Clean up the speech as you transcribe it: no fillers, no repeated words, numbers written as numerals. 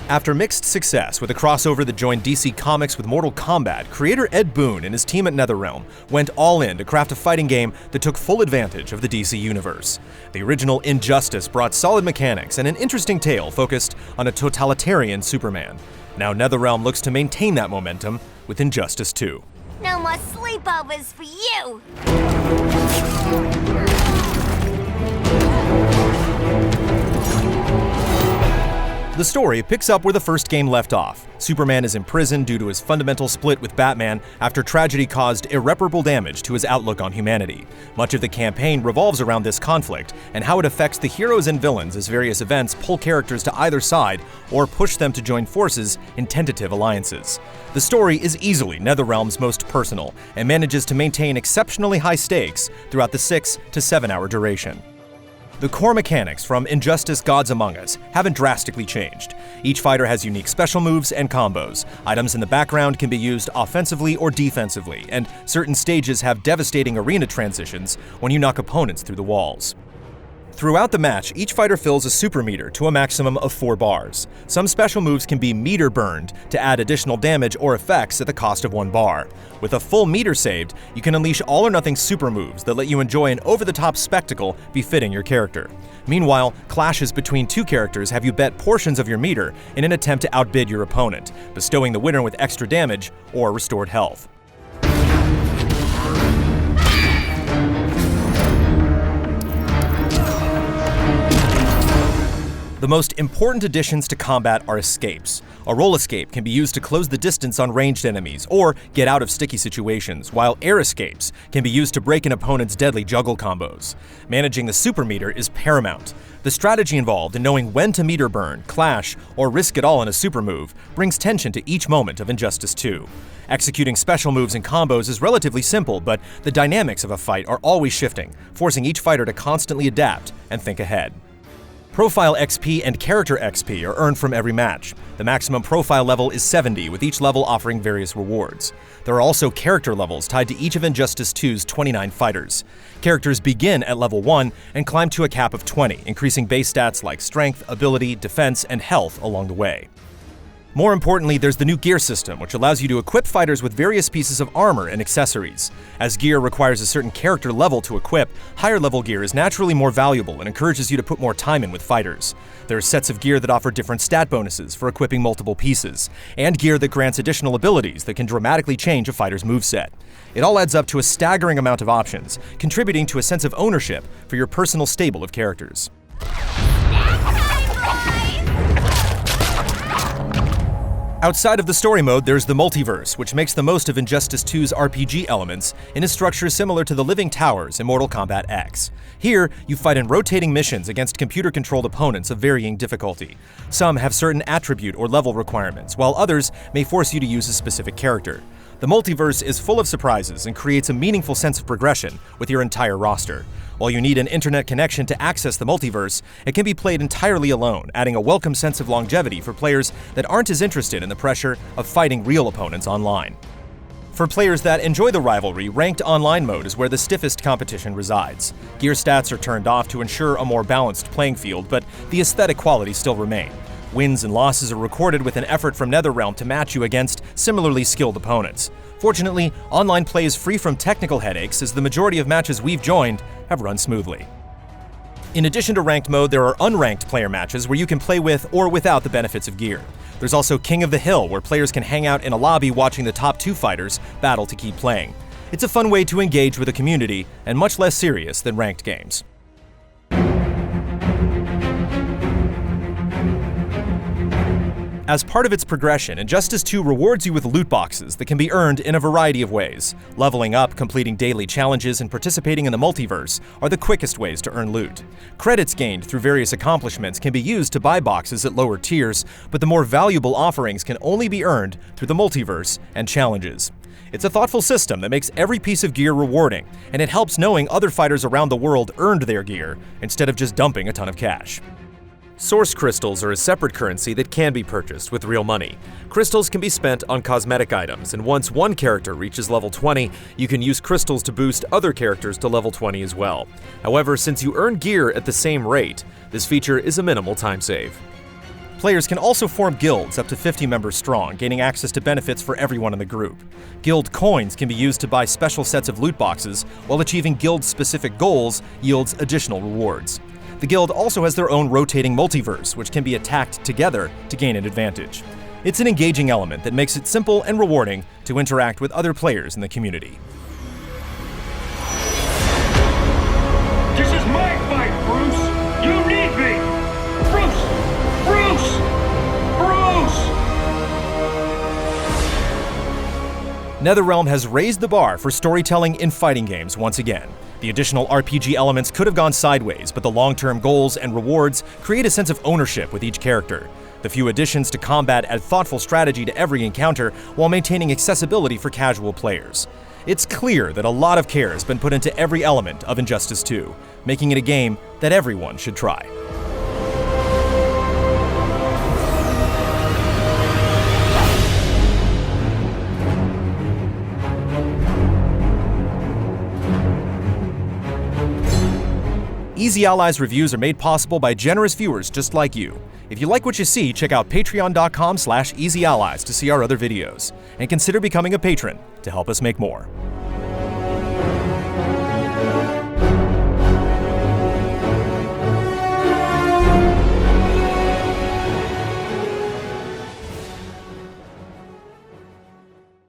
After mixed success with a crossover that joined DC Comics with Mortal Kombat, creator Ed Boon and his team at NetherRealm went all in to craft a fighting game that took full advantage of the DC universe. The original Injustice brought solid mechanics and an interesting tale focused on a totalitarian Superman. Now NetherRealm looks to maintain that momentum with Injustice 2. No more sleepovers for you! The story picks up where the first game left off. Superman is imprisoned due to his fundamental split with Batman after tragedy caused irreparable damage to his outlook on humanity. Much of the campaign revolves around this conflict and how it affects the heroes and villains as various events pull characters to either side or push them to join forces in tentative alliances. The story is easily NetherRealm's most personal and manages to maintain exceptionally high stakes throughout the 6 to 7 hour duration. The core mechanics from Injustice Gods Among Us haven't drastically changed. Each fighter has unique special moves and combos. Items in the background can be used offensively or defensively, and certain stages have devastating arena transitions when you knock opponents through the walls. Throughout the match, each fighter fills a super meter to a maximum of 4 bars. Some special moves can be meter burned to add additional damage or effects at the cost of 1 bar. With a full meter saved, you can unleash all or nothing super moves that let you enjoy an over-the-top spectacle befitting your character. Meanwhile, clashes between 2 characters have you bet portions of your meter in an attempt to outbid your opponent, bestowing the winner with extra damage or restored health. The most important additions to combat are escapes. A roll escape can be used to close the distance on ranged enemies or get out of sticky situations, while air escapes can be used to break an opponent's deadly juggle combos. Managing the super meter is paramount. The strategy involved in knowing when to meter burn, clash, or risk it all in a super move brings tension to each moment of Injustice 2. Executing special moves and combos is relatively simple, but the dynamics of a fight are always shifting, forcing each fighter to constantly adapt and think ahead. Profile XP and Character XP are earned from every match. The maximum profile level is 70, with each level offering various rewards. There are also character levels tied to each of Injustice 2's 29 fighters. Characters begin at level 1 and climb to a cap of 20, increasing base stats like strength, ability, defense, and health along the way. More importantly, there's the new gear system, which allows you to equip fighters with various pieces of armor and accessories. As gear requires a certain character level to equip, higher level gear is naturally more valuable and encourages you to put more time in with fighters. There are sets of gear that offer different stat bonuses for equipping multiple pieces, and gear that grants additional abilities that can dramatically change a fighter's moveset. It all adds up to a staggering amount of options, contributing to a sense of ownership for your personal stable of characters. Outside of the story mode, there's the multiverse, which makes the most of Injustice 2's RPG elements in a structure similar to the Living Towers in Mortal Kombat X. Here, you fight in rotating missions against computer-controlled opponents of varying difficulty. Some have certain attribute or level requirements, while others may force you to use a specific character. The multiverse is full of surprises and creates a meaningful sense of progression with your entire roster. While you need an internet connection to access the multiverse, it can be played entirely alone, adding a welcome sense of longevity for players that aren't as interested in the pressure of fighting real opponents online. For players that enjoy the rivalry, ranked online mode is where the stiffest competition resides. Gear stats are turned off to ensure a more balanced playing field, but the aesthetic qualities still remain. Wins and losses are recorded with an effort from NetherRealm to match you against similarly skilled opponents. Fortunately, online play is free from technical headaches, as the majority of matches we've joined have run smoothly. In addition to ranked mode, there are unranked player matches where you can play with or without the benefits of gear. There's also King of the Hill, where players can hang out in a lobby watching the top 2 fighters battle to keep playing. It's a fun way to engage with a community, and much less serious than ranked games. As part of its progression, Injustice 2 rewards you with loot boxes that can be earned in a variety of ways. Leveling up, completing daily challenges, and participating in the multiverse are the quickest ways to earn loot. Credits gained through various accomplishments can be used to buy boxes at lower tiers, but the more valuable offerings can only be earned through the multiverse and challenges. It's a thoughtful system that makes every piece of gear rewarding, and it helps knowing other fighters around the world earned their gear instead of just dumping a ton of cash. Source crystals are a separate currency that can be purchased with real money. Crystals can be spent on cosmetic items, and once one character reaches level 20, you can use crystals to boost other characters to level 20 as well. However, since you earn gear at the same rate, this feature is a minimal time save. Players can also form guilds up to 50 members strong, gaining access to benefits for everyone in the group. Guild coins can be used to buy special sets of loot boxes, while achieving guild-specific goals yields additional rewards. The guild also has their own rotating multiverse, which can be attacked together to gain an advantage. It's an engaging element that makes it simple and rewarding to interact with other players in the community. This is my fight, Bruce! You need me! Bruce! Bruce! Bruce! NetherRealm has raised the bar for storytelling in fighting games once again. The additional RPG elements could have gone sideways, but the long-term goals and rewards create a sense of ownership with each character. The few additions to combat add thoughtful strategy to every encounter while maintaining accessibility for casual players. It's clear that a lot of care has been put into every element of Injustice 2, making it a game that everyone should try. Easy Allies reviews are made possible by generous viewers just like you. If you like what you see, check out patreon.com/easyallies to see our other videos. And consider becoming a patron to help us make more.